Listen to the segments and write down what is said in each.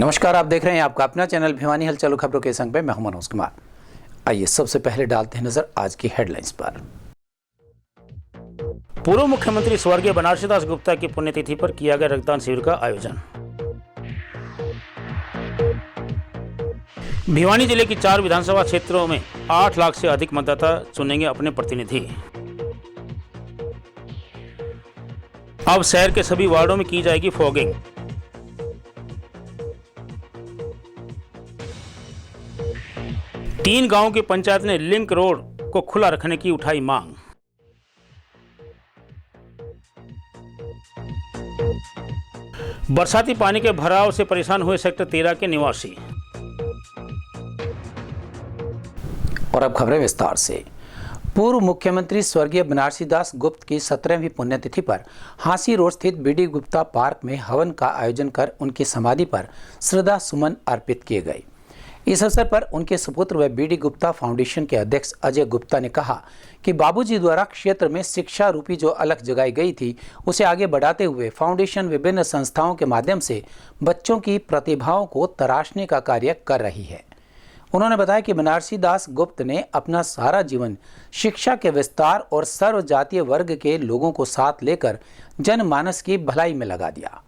नमस्कार, आप देख रहे हैं आपका अपना चैनल भिवानी हलचल खबरों के संग में मैं हूं मनोज कुमार। आइए सबसे पहले डालते हैं नजर आज की हेडलाइंस पर। पूर्व मुख्यमंत्री स्वर्गीय बनारसी दास गुप्ता की पुण्यतिथि पर किया गया रक्तदान शिविर का आयोजन। भिवानी जिले की 4 विधानसभा क्षेत्रों में 8 लाख से अधिक मतदाता चुनेंगे अपने प्रतिनिधि। अब शहर के सभी वार्डों में की जाएगी फॉगिंग। तीन गांवों की पंचायत ने लिंक रोड को खुला रखने की उठाई मांग। बरसाती पानी के भराव से परेशान हुए सेक्टर 13 के निवासी। और अब खबरें विस्तार से। पूर्व मुख्यमंत्री स्वर्गीय बनारसी दास गुप्त की 17वीं पुण्यतिथि पर हांसी रोड स्थित बीडी गुप्ता पार्क में हवन का आयोजन कर उनकी समाधि पर श्रद्धा सुमन अर्पित किए गए। इस अवसर पर उनके सुपुत्र व बीडी गुप्ता फाउंडेशन के अध्यक्ष अजय गुप्ता ने कहा कि बाबूजी द्वारा क्षेत्र में शिक्षा रूपी जो अलख जगाई गई थी उसे आगे बढ़ाते हुए फाउंडेशन विभिन्न संस्थाओं के माध्यम से बच्चों की प्रतिभाओं को तराशने का कार्य कर रही है। उन्होंने बताया कि बनारसी दास गुप्त ने अपना सारा जीवन शिक्षा के विस्तार और सर्व जातीय वर्ग के लोगों को साथ लेकर जनमानस की भलाई में लगा दिया।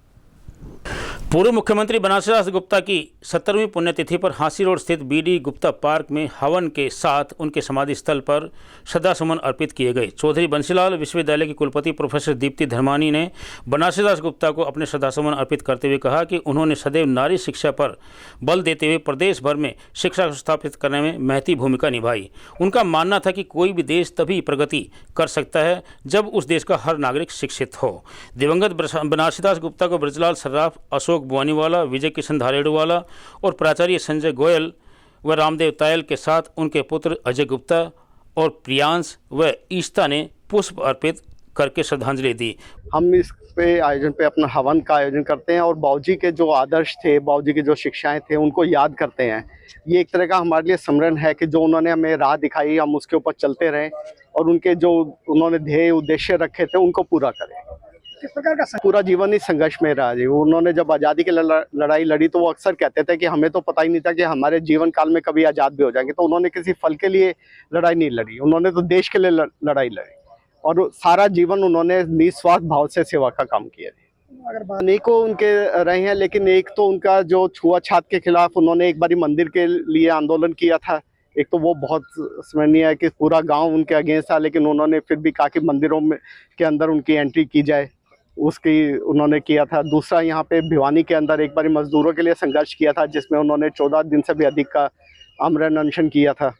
पूर्व मुख्यमंत्री बनारसी दास गुप्ता की 17वीं पुण्यतिथि पर हांसी रोड स्थित बीडी गुप्ता पार्क में हवन के साथ उनके समाधि स्थल पर श्रद्धासुमन अर्पित किए गए। चौधरी बंसीलाल विश्वविद्यालय की कुलपति प्रोफेसर दीप्ति धर्मानी ने बनारसी दास गुप्ता को अपने श्रद्धासुमन अर्पित करते हुए कहा कि उन्होंने सदैव नारी शिक्षा पर बल देते हुए प्रदेश भर में शिक्षा स्थापित करने में महती भूमिका निभाई। उनका मानना था कि कोई भी देश तभी प्रगति कर सकता है जब उस देश का हर नागरिक शिक्षित हो। दिवंगत बनारसी दास गुप्ता को ब्रजलाल सर्राफ, अशोक बुआनीवाला, विजय किशन धारेड़वाला और प्राचार्य संजय गोयल व रामदेव तायल के साथ उनके पुत्र अजय गुप्ता और प्रियांश व ईस्ता ने पुष्प अर्पित करके श्रद्धांजलि दी। हम इस पे आयोजन पे अपना हवन का आयोजन करते हैं और बाबूजी के जो आदर्श थे, बाबूजी की जो शिक्षाएं थे उनको याद करते हैं। ये एक तरह का हमारे लिए स्मरण है कि जो उन्होंने हमें राह दिखाई हम उसके ऊपर चलते रहें और उनके जो उन्होंने ध्येय उद्देश्य रखे थे उनको पूरा करें। किस प्रकार का पूरा जीवन ही संघर्ष में रहा जी। उन्होंने जब आज़ादी की लड़ाई लड़ी तो वो अक्सर कहते थे कि हमें तो पता ही नहीं था कि हमारे जीवन काल में कभी आज़ाद भी हो जाएंगे। तो उन्होंने किसी फल के लिए लड़ाई नहीं लड़ी, उन्होंने तो देश के लिए लड़ाई लड़ी और सारा जीवन उन्होंने निस्वार्थ भाव से सेवा का काम किया। अनेकों उनके रहे हैं, लेकिन एक तो उनका जो छुआछूत के खिलाफ उन्होंने एक बारी मंदिर के लिए आंदोलन किया था। एक तो वो बहुत स्मरणीय है कि पूरा गांव उनके अगेंस्ट था, लेकिन उन्होंने फिर भी कहा कि मंदिरों में के अंदर उनकी एंट्री की जाए, उसकी उन्होंने किया था। दूसरा, यहाँ पे भिवानी के अंदर एक बार मजदूरों के लिए संघर्ष किया था जिसमें उन्होंने 14 दिन से भी अधिक का आमरण अनशन किया था।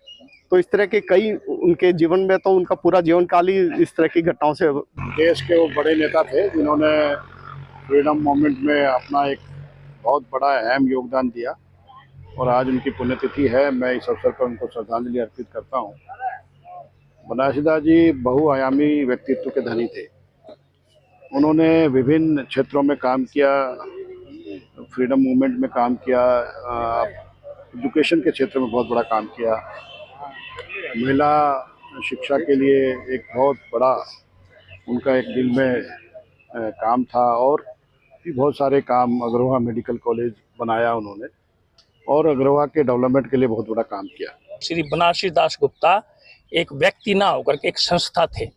तो इस तरह के कई उनके जीवन में तो उनका पूरा जीवन काल ही इस तरह की घटनाओं से। देश के वो बड़े नेता थे जिन्होंने फ्रीडम मूवमेंट में अपना एक बहुत बड़ा अहम योगदान दिया और आज उनकी पुण्यतिथि है। मैं इस अवसर पर उनको श्रद्धांजलि अर्पित करता हूँ। बनारसी दास जी बहुआयामी व्यक्तित्व के धनी थे। उन्होंने विभिन्न क्षेत्रों में काम किया, फ्रीडम मूवमेंट में काम किया, एजुकेशन के क्षेत्र में बहुत बड़ा काम किया, महिला शिक्षा के लिए एक बहुत बड़ा उनका एक दिल में काम था और भी बहुत सारे काम। अग्रवा मेडिकल कॉलेज बनाया उन्होंने और अग्रवा के डेवलपमेंट के लिए बहुत बड़ा काम किया। श्री बनारसी दास गुप्ता एक व्यक्ति ना होकर के एक संस्था थे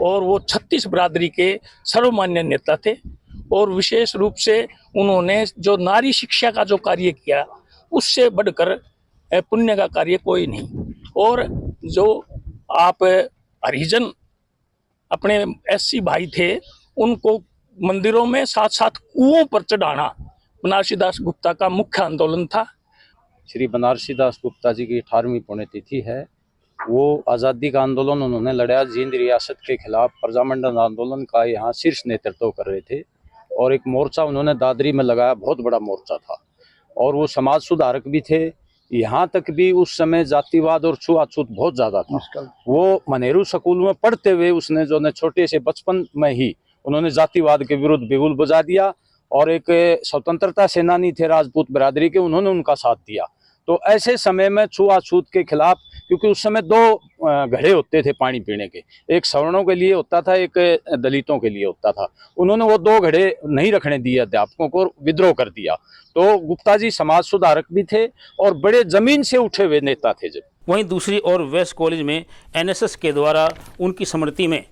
और वो 36 बिरादरी के सर्वमान्य नेता थे और विशेष रूप से उन्होंने जो नारी शिक्षा का जो कार्य किया उससे बढ़कर पुण्य का कार्य कोई नहीं। और जो आप हरिजन अपने एससी भाई थे उनको मंदिरों में साथ साथ कुओं पर चढ़ाना बनारसी दास गुप्ता का मुख्य आंदोलन था। श्री बनारसी दास गुप्ता जी की 18वीं पुण्यतिथि है। वो आज़ादी का आंदोलन उन्होंने लड़ा, जींद रियासत के खिलाफ प्रजामंडल आंदोलन का यहाँ शीर्ष नेतृत्व कर रहे थे और एक मोर्चा उन्होंने दादरी में लगाया, बहुत बड़ा मोर्चा था और वो समाज सुधारक भी थे। यहाँ तक भी उस समय जातिवाद और छुआछूत बहुत ज़्यादा था। वो मनेरू स्कूल में पढ़ते हुए उसने जो ने छोटे से बचपन में ही उन्होंने जातिवाद के विरुद्ध बिगुल बजा दिया और एक स्वतंत्रता सेनानी थे राजपूत बिरादरी के, उन्होंने उनका साथ दिया। तो ऐसे समय में छुआछूत के खिलाफ, क्योंकि उस समय दो घड़े होते थे पानी पीने के, एक सवर्णों के लिए होता था, एक दलितों के लिए होता था। उन्होंने वो दो घड़े नहीं रखने दिए अध्यापकों को, विद्रोह कर दिया। तो गुप्ता जी समाज सुधारक भी थे और बड़े जमीन से उठे हुए नेता थे। जब वहीं दूसरी ओर वेस्ट कॉलेज में एनएसएस के द्वारा उनकी स्मृति में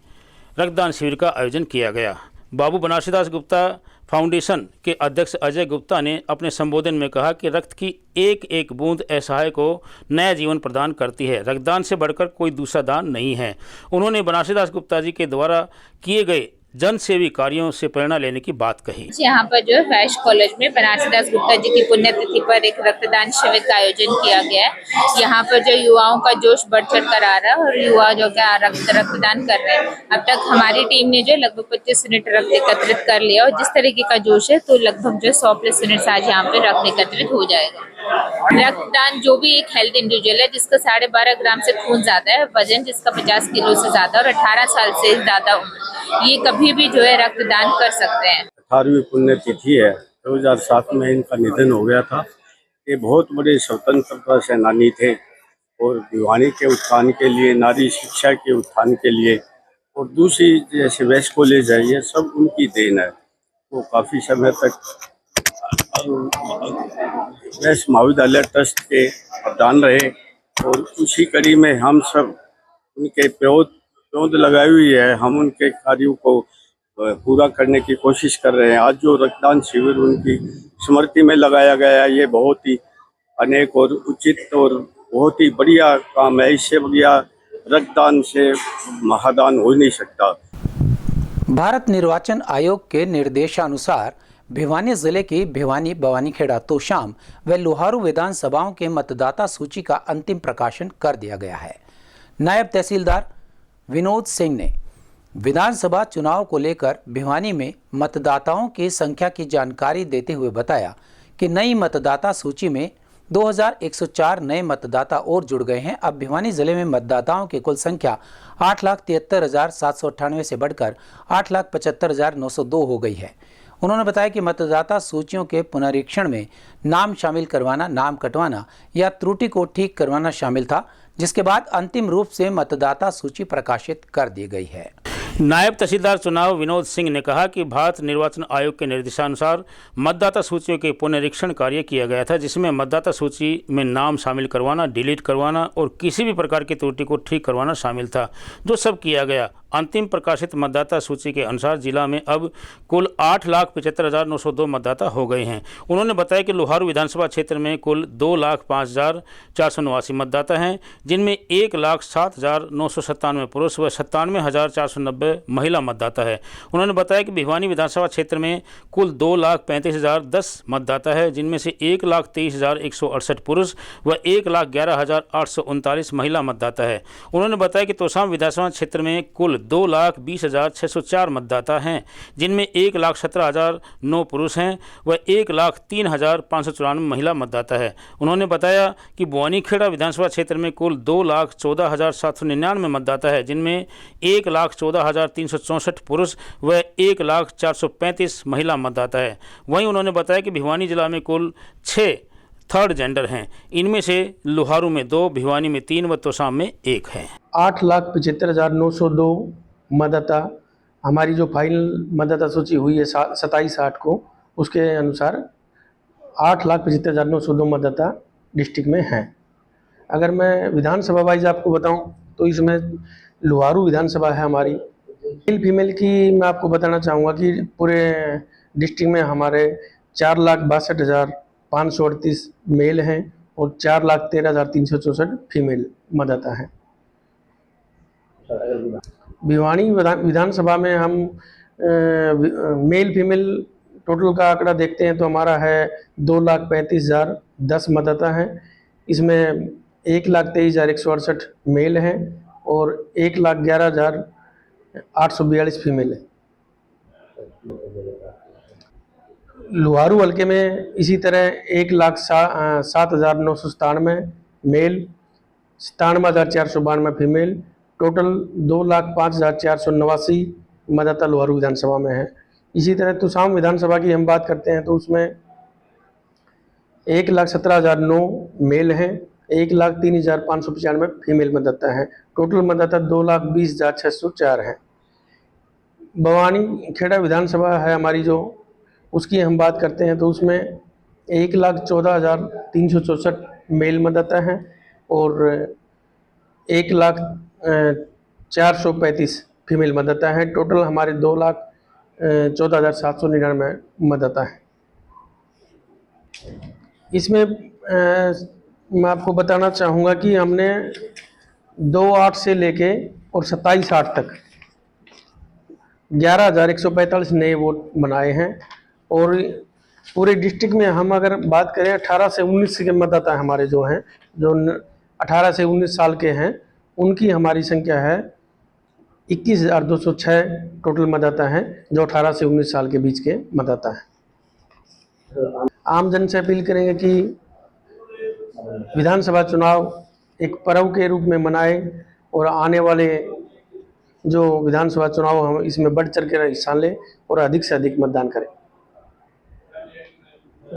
रक्तदान शिविर का आयोजन किया गया। बाबू बनारसीदास गुप्ता फाउंडेशन के अध्यक्ष अजय गुप्ता ने अपने संबोधन में कहा कि रक्त की एक एक बूंद असहाय को नया जीवन प्रदान करती है। रक्तदान से बढ़कर कोई दूसरा दान नहीं है। उन्होंने बनारसीदास गुप्ता जी के द्वारा किए गए जन सेवी कार्यों से प्रेरणा लेने की बात कही। यहाँ पर जो है वैश कॉलेज में बनारसीदास गुप्ता जी की पुण्यतिथि पर एक रक्तदान शिविर का आयोजन किया गया है। यहाँ पर जो युवाओं का जोश बढ़ चढ़ कर आ रहा है और युवा जो क्या रक्तदान कर रहे हैं। अब तक हमारी टीम ने जो लगभग 25 यूनिट रक्त एकत्रित कर लिया और जिस तरीके का जोश है तो लगभग जो 100+ यूनिट आज यहाँ पे रक्त एकत्रित हो जाएगा। रक्तदान जो भी एक हेल्थ इंडिविजुअल है जिसका 12.5 ग्राम से खून ज्यादा है, वजन जिसका 50 किलो से ज्यादा और 18 साल से ज्यादा उम्र, ये कभी भी जो है रक्तदान कर सकते हैं। 18वीं पुण्यतिथि है। 2007 में इनका निधन हो गया था। ये बहुत बड़े स्वतंत्रता सेनानी थे और भिवानी के उत्थान के लिए, नारी शिक्षा के उत्थान के लिए, और दूसरी जैसे वेस्ट कॉलेज है, ये सब उनकी देन है। वो काफ़ी समय तक वेस्ट महाविद्यालय ट्रस्ट के प्रधान रहे और उसी कड़ी में हम सब उनके पौध लगाई हुई है। हम उनके कार्यों को पूरा करने की कोशिश कर रहे हैं। आज जो रक्तदान शिविर उनकी स्मृति में लगाया गया है, ये बहुत ही अनेक और उचित और बहुत ही बढ़िया काम है। इससे बढ़िया रक्तदान से महादान हो नहीं सकता। भारत निर्वाचन आयोग के निर्देशानुसार भिवानी जिले की भिवानी, बवानीखेड़ा, तोशाम व लोहारू विधानसभाओं के मतदाता सूची का अंतिम प्रकाशन कर दिया गया है। नायब तहसीलदार विनोद सिंह ने विधानसभा चुनाव को लेकर भिवानी में मतदाताओं की संख्या की जानकारी देते हुए बताया कि नई मतदाता सूची में 2104 नए मतदाता और जुड़ गए हैं। अब भिवानी जिले में मतदाताओं की कुल संख्या 8,73,798 से बढ़कर 8,75,902 हो गई है। उन्होंने बताया कि मतदाता सूचियों के पुनरीक्षण में नाम शामिल करवाना, नाम कटवाना या त्रुटि को ठीक करवाना शामिल था, जिसके बाद अंतिम रूप से मतदाता सूची प्रकाशित कर दी गई है। नायब तहसीलदार चुनाव विनोद सिंह ने कहा कि भारत निर्वाचन आयोग के निर्देशानुसार मतदाता सूचियों के पुनरीक्षण कार्य किया गया था, जिसमें मतदाता सूची में नाम शामिल करवाना, डिलीट करवाना और किसी भी प्रकार की त्रुटि को ठीक करवाना शामिल था, जो सब किया गया। अंतिम प्रकाशित मतदाता सूची के अनुसार जिला में अब कुल 8,75,902 मतदाता हो गए हैं। उन्होंने बताया कि लोहारू विधानसभा क्षेत्र में कुल 2,05,489 मतदाता हैं, जिनमें 1,07,997 पुरुष व 97,490 महिला मतदाता है। उन्होंने बताया कि भिवानी विधानसभा क्षेत्र में कुल 2,35,010 मतदाता है, जिनमें से 1,23,168 पुरुष व 1,11,839 महिला मतदाता है। उन्होंने बताया कि तोशाम विधानसभा क्षेत्र में कुल 2,20,604 मतदाता हैं, जिनमें 1,17,009 पुरुष हैं व 1,03,594 महिला मतदाता है। उन्होंने बताया कि बवानीखेड़ा विधानसभा क्षेत्र में कुल 2,14,799 मतदाता है, जिनमें 1,14,364 पुरुष व 1,04,35 महिला मतदाता है। वहीं उन्होंने बताया कि भिवानी जिला में कुल 6 थर्ड जेंडर हैं। इनमें से लोहारू में 2, भिवानी में 3 व तोशाम में 1 है। 8,75,902 मतदाता हमारी जो फाइनल मतदाता सूची हुई है 27/8 को, उसके अनुसार 8,75,902 मतदाता डिस्ट्रिक्ट में हैं। अगर मैं विधानसभा वाइज आपको बताऊं तो इसमें लोहारू विधानसभा है हमारी। मेल फीमेल की मैं आपको बताना चाहूँगा कि पूरे डिस्ट्रिक्ट में हमारे 4,62,538 मेल हैं और 4,13,364 फीमेल मतदाता हैं। भिवानी विधानसभा में हम मेल फीमेल टोटल का आंकड़ा देखते हैं तो हमारा है 2,35,010 मतदाता हैं। इसमें 1,23,168 मेल हैं और 1,11,842 फीमेल है। लोहारू हल्के में इसी तरह 1,07,997 मेल, 97,492 फीमेल, टोटल 2,05,489 मतदाता लोहारू विधानसभा में है। इसी तरह तोशाम विधानसभा की हम बात करते हैं तो उसमें 1,17,009 मेल हैं, 1,03,595 फीमेल मतदाता हैं। टोटल मतदाता 2,20,604 हैं। बवानी खेड़ा विधानसभा है हमारी जो, उसकी हम बात करते हैं तो उसमें 1,14,364 मेल मतदाता हैं और 1,04,35 फीमेल मतदाता हैं। टोटल हमारे 2,14,799 मतदाता हैं। इसमें मैं आपको बताना चाहूँगा कि हमने 2/8 से लेके और 27/8 तक 11,145 नए वोट बनाए हैं और पूरे डिस्ट्रिक्ट में हम अगर बात करें 18 से 19 के मतदाता हमारे जो हैं, जो 18 से 19 साल के हैं, उनकी हमारी संख्या है 21,206 टोटल मतदाता हैं जो 18 से 19 साल के बीच के मतदाता हैं। आम जन से अपील करेंगे कि विधानसभा चुनाव एक पर्व के रूप में मनाएं और आने वाले जो विधानसभा चुनाव हम इसमें बढ़ चढ़ कर हिस्सा लें और अधिक से अधिक मतदान करें।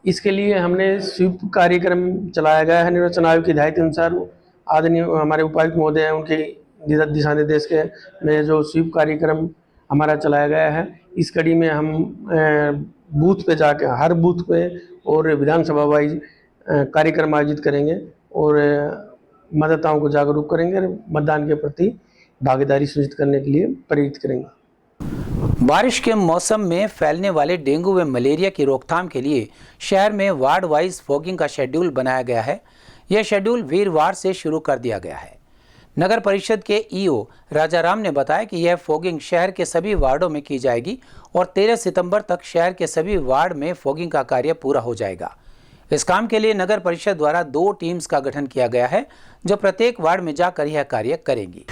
इसके लिए हमने स्वीप कार्यक्रम चलाया गया है। निर्वाचन आयोग की हिदायत के अनुसार आदरणीय हमारे उपायुक्त महोदय हैं, उनके दिशा निर्देश के में जो स्वीप कार्यक्रम हमारा चलाया गया है, इस कड़ी में हम बूथ पे जाकर हर बूथ पे और विधानसभा वाइज कार्यक्रम आयोजित करेंगे और मतदाताओं को जागरूक करेंगे और मतदान के प्रति भागीदारी सुनिश्चित करने के लिए प्रेरित करेंगे। बारिश के मौसम में फैलने वाले डेंगू व मलेरिया की रोकथाम के लिए शहर में वार्ड वाइज फॉगिंग का शेड्यूल बनाया गया है। यह शेड्यूल वीरवार से शुरू कर दिया गया है। नगर परिषद के ईओ राजाराम ने बताया कि यह फॉगिंग शहर के सभी वार्डों में की जाएगी और 13 सितंबर तक शहर के सभी वार्ड में फॉगिंग का कार्य पूरा हो जाएगा। इस काम के लिए नगर परिषद द्वारा 2 टीम्स का गठन किया गया है जो प्रत्येक वार्ड में जाकर यह कार्य करेंगी।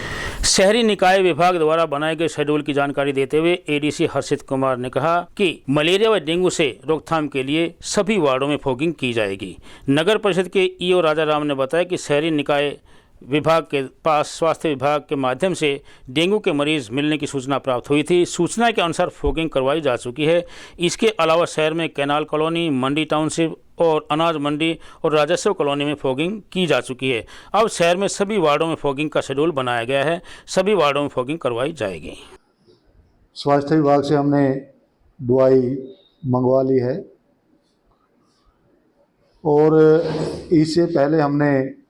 शहरी निकाय विभाग द्वारा बनाए गए शेड्यूल की जानकारी देते हुए एडीसी हर्षित कुमार ने कहा कि मलेरिया व डेंगू से रोकथाम के लिए सभी वार्डों में फॉगिंग की जाएगी। नगर परिषद के ईओ राजाराम ने बताया कि शहरी निकाय विभाग के पास स्वास्थ्य विभाग के माध्यम से डेंगू के मरीज मिलने की सूचना प्राप्त हुई थी। सूचना के अनुसार फॉगिंग करवाई जा चुकी है। इसके अलावा शहर में कैनाल कॉलोनी, मंडी टाउनशिप और अनाज मंडी और राजस्व कॉलोनी में फॉगिंग की जा चुकी है। अब शहर में सभी वार्डों में फॉगिंग का शेड्यूल बनाया गया है। सभी वार्डों में फॉगिंग करवाई जाएगी। स्वास्थ्य विभाग से हमने दवाई मंगवा ली है और इससे पहले हमने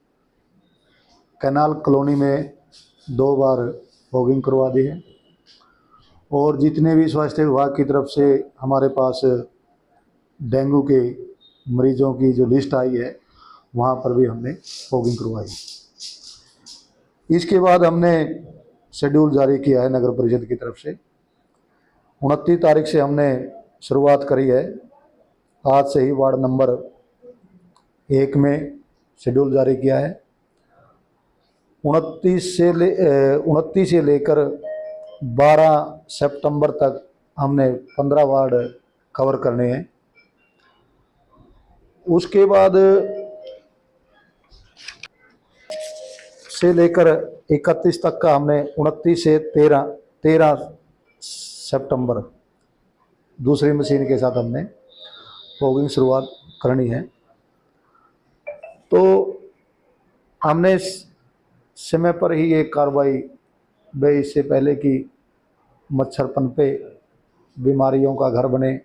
कैनाल कॉलोनी में 2 बार फॉगिंग करवा दी है और जितने भी स्वास्थ्य विभाग की तरफ से हमारे पास डेंगू के मरीजों की जो लिस्ट आई है वहाँ पर भी हमने फॉगिंग करवाई। इसके बाद हमने शेड्यूल जारी किया है नगर परिषद की तरफ से। 29 तारीख से हमने शुरुआत करी है। आज से ही वार्ड नंबर 1 में शेड्यूल जारी किया है। 29 से लेकर 12 सितंबर तक हमने 15 वार्ड कवर करने हैं। उसके बाद से लेकर 31 तक का हमने 29 से 13 सितंबर दूसरी मशीन के साथ हमने फॉगिंग शुरुआत करनी है। तो हमने समय पर ही ये कार्रवाई भाई इससे पहले कि मच्छर पनपे, बीमारियों का घर बने,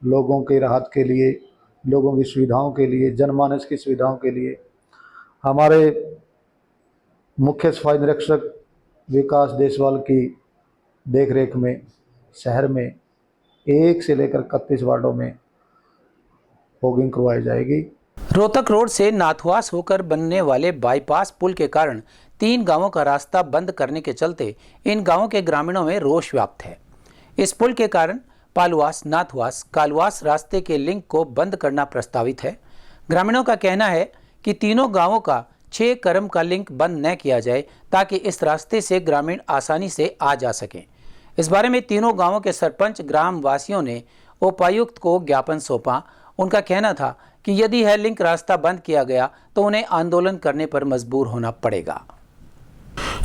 लोगों की राहत के लिए, लोगों की सुविधाओं के लिए, जनमानस की सुविधाओं के लिए हमारे मुख्य सफाई निरीक्षक विकास देसवाल की देखरेख में शहर में 1 से लेकर 31 वार्डों में फॉगिंग करवाई जाएगी। रोहतक रोड से नाथुआस होकर बनने वाले बाईपास पुल के कारण 3 गांवों का रास्ता बंद करने के चलते इन गांवों के ग्रामीणों में रोष व्याप्त है। इस पुल के कारण पालुआस, नाथुआस, कालवास रास्ते के लिंक को बंद करना प्रस्तावित है। ग्रामीणों का कहना है कि तीनों गांवों का 6 करम का लिंक बंद न किया जाए ताकि इस रास्ते से ग्रामीण आसानी से आ जा सकें। इस बारे में तीनों गांवों के सरपंच ग्राम वासियों ने उपायुक्त को ज्ञापन सौंपा। उनका कहना था कि यदि यह लिंक रास्ता बंद किया गया तो उन्हें आंदोलन करने पर मजबूर होना पड़ेगा।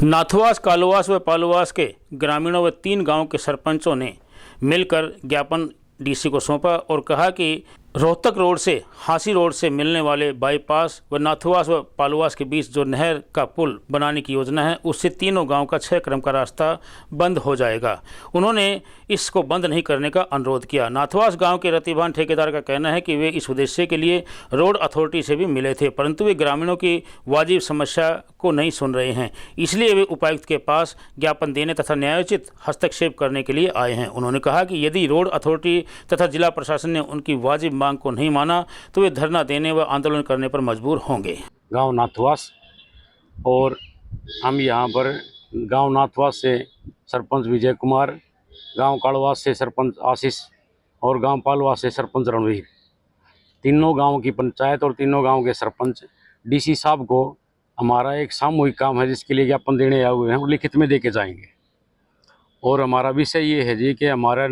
नाथुआस, कालवास व पालुआस के ग्रामीणों व 3 गांवों के सरपंचों ने मिलकर ज्ञापन डीसी को सौंपा और कहा कि रोहतक रोड से हांसी रोड से मिलने वाले बाईपास व नाथुवास व पालुवास के बीच जो नहर का पुल बनाने की योजना है, उससे तीनों गांव का 6 किलोमीटर का रास्ता बंद हो जाएगा। उन्होंने इसको बंद नहीं करने का अनुरोध किया। नाथुवास गांव के रतिभान ठेकेदार का कहना है कि वे इस उद्देश्य के लिए रोड अथॉरिटी से भी मिले थे, परंतु वे ग्रामीणों की वाजिब समस्या को नहीं सुन रहे हैं, इसलिए वे उपायुक्त के पास ज्ञापन देने तथा न्यायोचित हस्तक्षेप करने के लिए आए हैं। उन्होंने कहा कि यदि रोड अथॉरिटी तथा जिला प्रशासन ने उनकी वाजिब मांग को नहीं माना तो वे धरना देने व आंदोलन करने पर मजबूर होंगे। गांव नाथुवास, और हम यहां पर गांव नाथुवास से सरपंच विजय कुमार, गांव कालवास से सरपंच आशीष और गांव पालवास से सरपंच रणवीर, तीनों गांव की पंचायत और तीनों गांव के सरपंच डीसी साहब को हमारा एक सामूहिक काम है जिसके लिए ज्ञापन देने आए हुए हैं और लिखित में दे के जाएंगे। और हमारा विषय ये है जी कि हमारा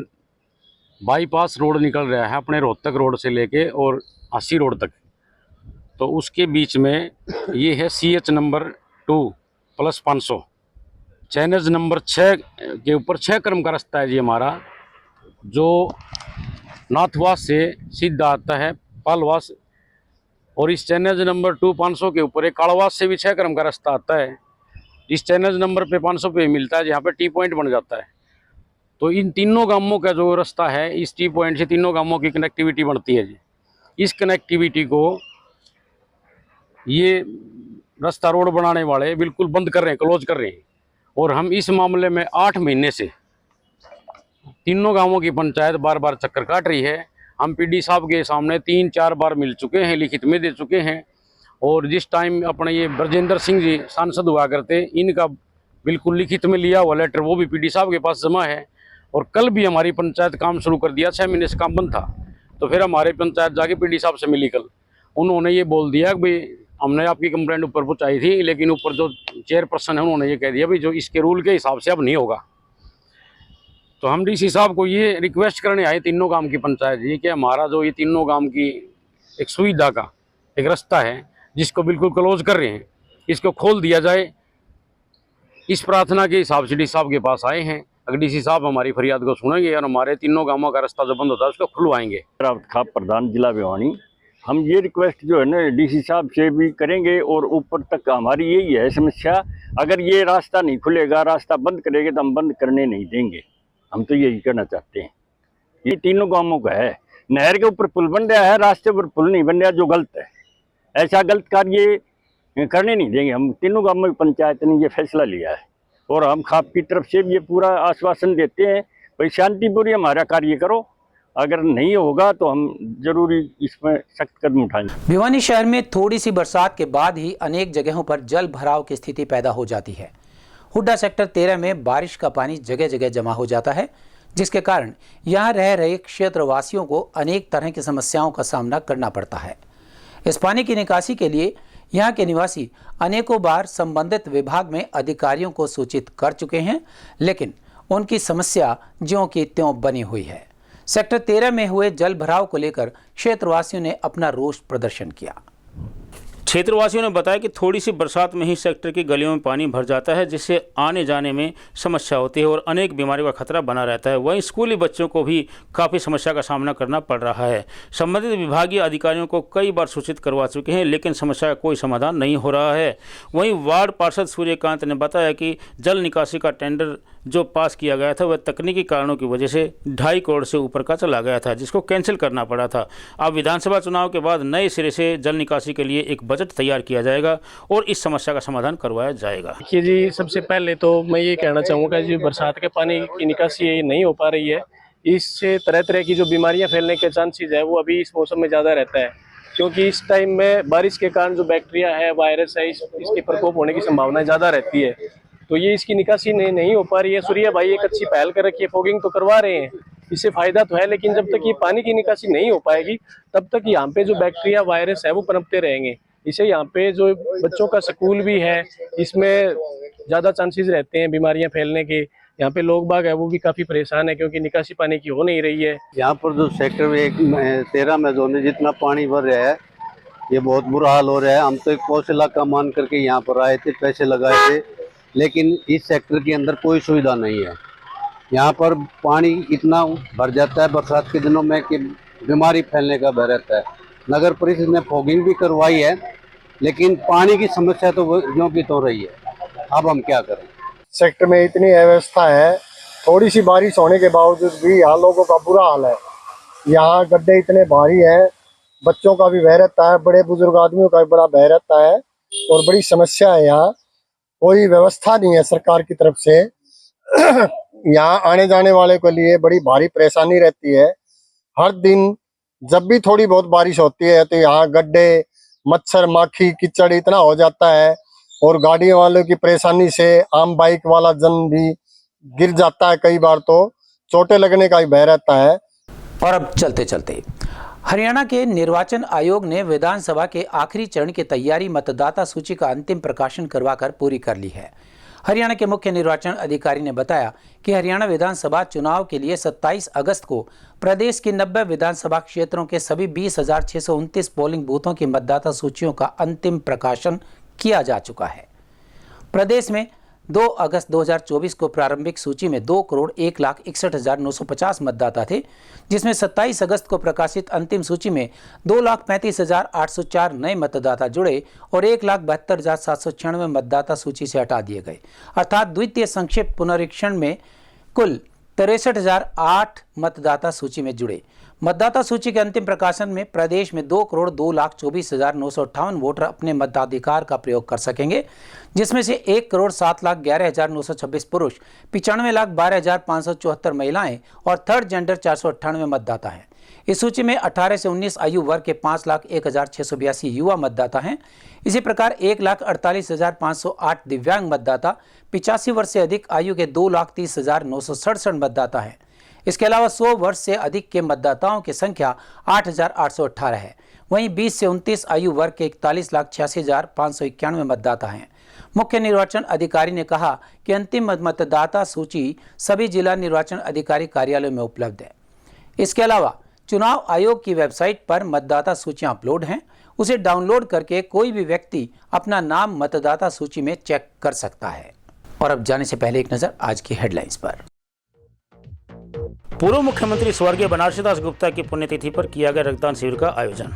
बाईपास रोड निकल रहा है अपने रोहतक रोड से लेके और हांसी रोड तक, तो उसके बीच में ये है CH नंबर 2+500, चैनज नंबर 6 के ऊपर 6 क्रम का रास्ता है जी हमारा, जो नाथवास से सीधा आता है पालवास, और इस चैनज नंबर 2-500 के ऊपर एक कालवास से भी 6 क्रम का रास्ता आता है। इस चैनज नंबर पे 500 पे मिलता है जहाँ पे टी पॉइंट बन जाता है। तो इन तीनों गांवों का जो रास्ता है, इस टी पॉइंट से तीनों गांवों की कनेक्टिविटी बनती है जी। इस कनेक्टिविटी को ये रास्ता रोड बनाने वाले बिल्कुल बंद कर रहे हैं, क्लोज कर रहे हैं। और हम इस मामले में 8 महीने से तीनों गांवों की पंचायत बार बार चक्कर काट रही है। हम PD साहब के सामने 3-4 बार मिल चुके हैं, लिखित में दे चुके हैं। और जिस टाइम अपने ये ब्रजेंद्र सिंह जी सांसद हुआ करते, इनका बिल्कुल लिखित में लिया हुआ लेटर वो भी PD साहब के पास जमा है। और कल भी हमारी पंचायत काम शुरू कर दिया, 6 महीने से काम बंद था। तो फिर हमारे पंचायत जाके PD साहब से मिली कल, उन्होंने ये बोल दिया कि भाई हमने आपकी कंप्लेंट ऊपर पहुँचाई थी, लेकिन ऊपर जो चेयरपर्सन है उन्होंने ये कह दिया भाई जो इसके रूल के हिसाब से अब नहीं होगा। तो हम DC साहब को ये रिक्वेस्ट करने आए तीनों गांव की पंचायत जी कि हमारा जो ये तीनों गांव की एक सुविधा का एक रास्ता है जिसको बिल्कुल क्लोज कर रहे हैं, इसको खोल दिया जाए। इस प्रार्थना के हिसाब से DC साहब के पास आए हैं। अगर DC साहब हमारी फरियाद को सुनेंगे और हमारे तीनों गांवों का रास्ता जो बंद होता है उसको खुलवाएंगे। खाप प्रधान जिला भिवानी, हम ये रिक्वेस्ट जो है ना DC साहब से भी करेंगे और ऊपर तक हमारी यही है समस्या, अगर ये रास्ता नहीं खुलेगा, रास्ता बंद करेंगे तो हम बंद करने नहीं देंगे। हम तो यही करना चाहते हैं। ये तीनों गांवों का है, नहर के ऊपर पुल बन रहा है, रास्ते पर पुल नहीं बन रहा, जो गलत है। ऐसा गलत कार्य करने नहीं देंगे। हम तीनों गांवों की पंचायत ने ये फैसला लिया है और हम खाप की तरफ से भी ये पूरा आश्वासन देते हैं भाई शांतिपूर्वक हमारा कार्य करो, अगर नहीं होगा तो हम जरूरी इसमें सख्त कदम उठाएंगे। भिवानी शहर में थोड़ी सी बरसात के बाद ही अनेक जगहों पर जल भराव की स्थिति पैदा हो जाती है। हुड्डा सेक्टर 13 में बारिश का पानी जगह जगह जमा हो जाता है, जिसके कारण यहाँ रह रहे क्षेत्रवासियों को अनेक तरह की समस्याओं का सामना करना पड़ता है। इस पानी की निकासी के लिए यहाँ के निवासी अनेकों बार संबंधित विभाग में अधिकारियों को सूचित कर चुके हैं, लेकिन उनकी समस्या ज्यों की त्यों बनी हुई है। सेक्टर 13 में हुए जल भराव को लेकर क्षेत्रवासियों ने अपना रोष प्रदर्शन किया। क्षेत्रवासियों ने बताया कि थोड़ी सी बरसात में ही सेक्टर की गलियों में पानी भर जाता है, जिससे आने जाने में समस्या होती है और अनेक बीमारियों का खतरा बना रहता है। वहीं स्कूली बच्चों को भी काफ़ी समस्या का सामना करना पड़ रहा है। संबंधित विभागीय अधिकारियों को कई बार सूचित करवा चुके हैं, लेकिन समस्या का कोई समाधान नहीं हो रहा है। वहीं वार्ड पार्षद सूर्यकांत ने बताया कि जल निकासी का टेंडर जो पास किया गया था वह तकनीकी कारणों की वजह से 2.5 करोड़ से ऊपर का चला गया था, जिसको कैंसिल करना पड़ा था। अब विधानसभा चुनाव के बाद नए सिरे से जल निकासी के लिए एक बजट तैयार किया जाएगा और इस समस्या का समाधान करवाया जाएगा। देखिए जी, सबसे पहले तो मैं ये कहना चाहूँगा जी, बरसात के पानी की निकासी नहीं हो पा रही है। इससे तरह तरह की जो बीमारियाँ फैलने के चांसेस है वो अभी इस मौसम में ज़्यादा रहता है, क्योंकि इस टाइम में बारिश के कारण जो बैक्टीरिया है, वायरस है, इसके प्रकोप होने की संभावना ज़्यादा रहती है। तो ये इसकी निकासी नहीं हो पा रही है। सूर्या भाई एक अच्छी पहल कर रखी है, फॉगिंग तो करवा रहे हैं, इससे फायदा तो है, लेकिन जब तक ये पानी की निकासी नहीं हो पाएगी तब तक यहाँ पे जो बैक्टीरिया वायरस है वो पनपते रहेंगे। इसे यहाँ पे जो बच्चों का स्कूल भी है, इसमें ज़्यादा चांसेस रहते हैं बीमारियाँ फैलने के। यहाँ पे लोग बाग है वो भी काफ़ी परेशान है, क्योंकि निकासी पानी की हो नहीं रही है। यहाँ पर जो सेक्टर 13 में जो जितना पानी भर रहा है, ये बहुत बुरा हाल हो रहा है। हम तो एक कौशला का मान करके यहाँ पर आए थे, पैसे लगाए थे, लेकिन इस सेक्टर के अंदर कोई सुविधा नहीं है। यहाँ पर पानी इतना भर जाता है बरसात के दिनों में कि बीमारी फैलने का भय रहता है। नगर परिषद ने फॉगिंग भी करवाई है, लेकिन पानी की समस्या तो ज्यों की तो रही है। अब हम क्या करें? सेक्टर में इतनी अव्यवस्था है, थोड़ी सी बारिश होने के बावजूद भी यहाँ लोगों का बुरा हाल है। यहाँ गड्ढे इतने भारी हैं, बच्चों का भी भय रहता है, बड़े बुजुर्ग आदमियों का भी बड़ा भय रहता है और बड़ी समस्या है। यहाँ कोई व्यवस्था नहीं है सरकार की तरफ से। यहाँ आने जाने वाले के लिए बड़ी भारी परेशानी रहती है। हर दिन जब भी थोड़ी बहुत बारिश होती है तो यहाँ गड्ढे, मच्छर, माखी, कीचड़ इतना हो जाता है और गाड़ी वालों की परेशानी से आम बाइक वाला जन भी गिर जाता है। कई बार तो चोटें लगने का भी भय रहता है। और अब चलते चलते हरियाणा के निर्वाचन आयोग ने विधानसभा के आखिरी चरण की तैयारी मतदाता सूची का अंतिम प्रकाशन करवाकर पूरी कर ली है। हरियाणा के मुख्य निर्वाचन अधिकारी ने बताया कि हरियाणा विधानसभा चुनाव के लिए 27 अगस्त को प्रदेश की 90 विधानसभा क्षेत्रों के सभी 20,629 पोलिंग बूथों की मतदाता सूचियों का अंतिम प्रकाशन किया जा चुका है। प्रदेश में 2 अगस्त 2024 को प्रारंभिक सूची में 2,01,61,950 मतदाता थे, जिसमें 27 अगस्त को प्रकाशित अंतिम सूची में 2,35,804 नए मतदाता जुड़े और 1,72,796 मतदाता सूची से हटा दिए गए। अर्थात द्वितीय संक्षिप्त पुनरीक्षण में कुल 63,008 मतदाता सूची में जुड़े। मतदाता सूची के अंतिम प्रकाशन में प्रदेश में 2,02,24,958 वोटर अपने मताधिकार का प्रयोग कर सकेंगे, जिसमें से 1,07,11,926 पुरुष, 95,12,574 महिलाएं और थर्ड जेंडर 498 मतदाता हैं। इस सूची में 18 से 19 आयु वर्ग के 5,01,682 युवा मतदाता हैं। इसी प्रकार 1,48,508 दिव्यांग मतदाता, 85 वर्ष से अधिक आयु के 2,30,967 मतदाता हैं। इसके अलावा 100 वर्ष से अधिक के मतदाताओं की संख्या 8,818 है। वहीं 20 से 29 आयु वर्ग के 41,86,591 मतदाता हैं। मुख्य निर्वाचन अधिकारी ने कहा कि अंतिम मतदाता सूची सभी जिला निर्वाचन अधिकारी कार्यालयों में उपलब्ध है। इसके अलावा चुनाव आयोग की वेबसाइट पर मतदाता सूचियां अपलोड हैं। उसे डाउनलोड करके कोई भी व्यक्ति अपना नाम मतदाता सूची में चेक कर सकता है। और अब जाने से पहले एक नजर आज की हेडलाइंस पर। पूर्व मुख्यमंत्री स्वर्गीय बनारसी दास गुप्ता की पुण्यतिथि पर किया गया रक्तदान शिविर का आयोजन।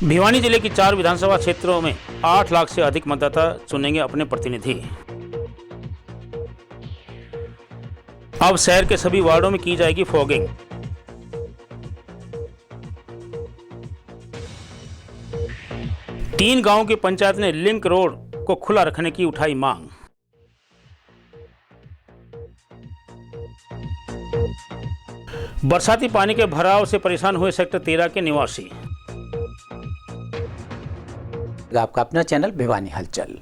भिवानी जिले की 4 विधानसभा क्षेत्रों में 8 लाख से अधिक मतदाता चुनेंगे अपने प्रतिनिधि। अब शहर के सभी वार्डों में की जाएगी फॉगिंग। तीन गांवों की पंचायत ने लिंक रोड को खुला रखने की उठाई मांग। बरसाती पानी के भराव से परेशान हुए सेक्टर 13 के निवासी। आपका अपना चैनल भिवानी हलचल।